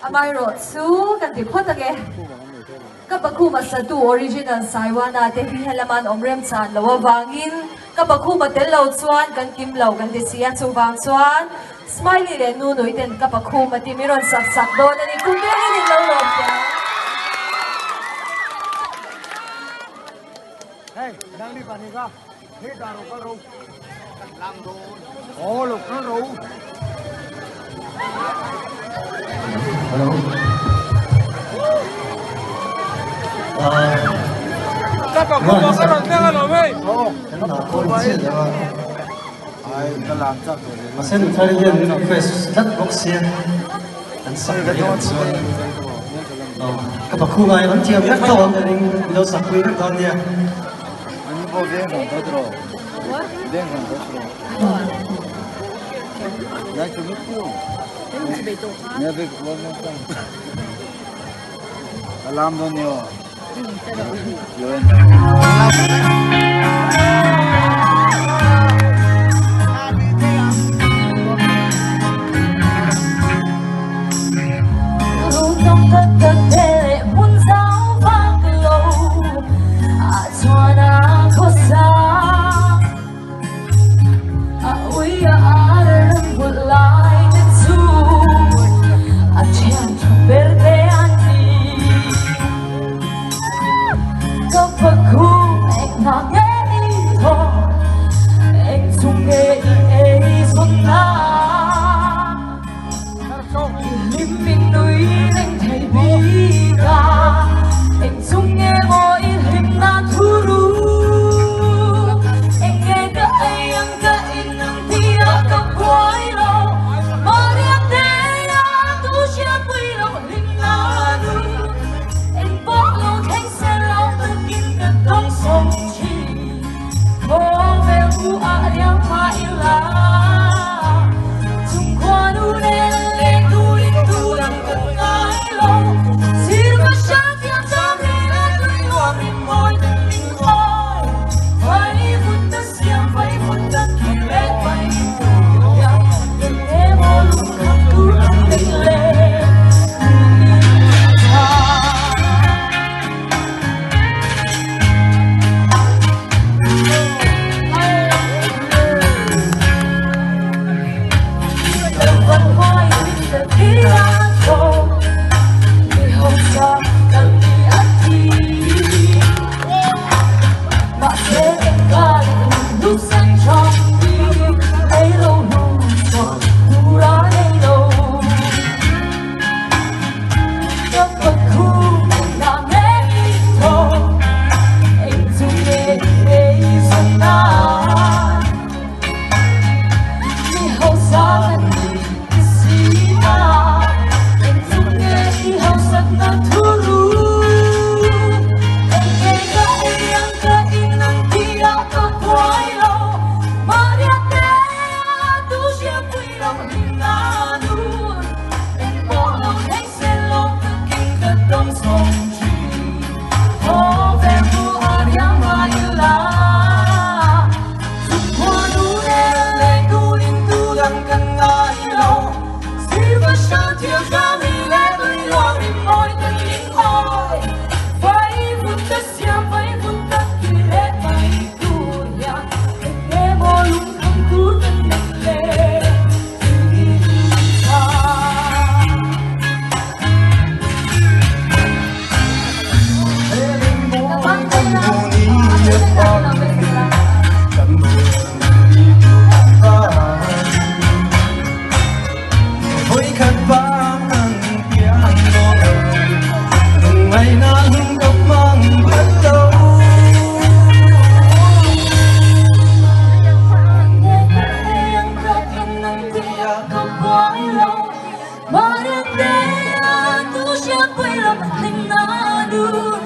Amai ro su kan ti phot age kapaku masatu original Saiwana tehi halaman omrem chan lawa wangin kapaku matel lo chuan kan kim lo kan ti sia chu wang chuan smiley le nu noi ten kapaku mati miron sak sak do na ni kumbe ni lo lo ya hey đang đi vào này ra hết đà rồi con râu làm đồ ô lục nó râu hello các bạn có cái bằng tiếng là mấy cái nào cô chia rồi ai nó làm chắc rồi mà xem được thời gian nó face rất bốc xiên anh sắp cái đó rồi các bạn khu này vẫn chưa biết đâu nên đâu sắp quý rất con nha anh vô đen không có rồi đen không có rồi này chúng nó tiêu nhà việc của nó không làm đâu nhiều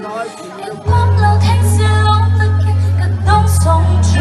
rồi Em bóng lâu thanh xe lóng tất cả các đông sông chi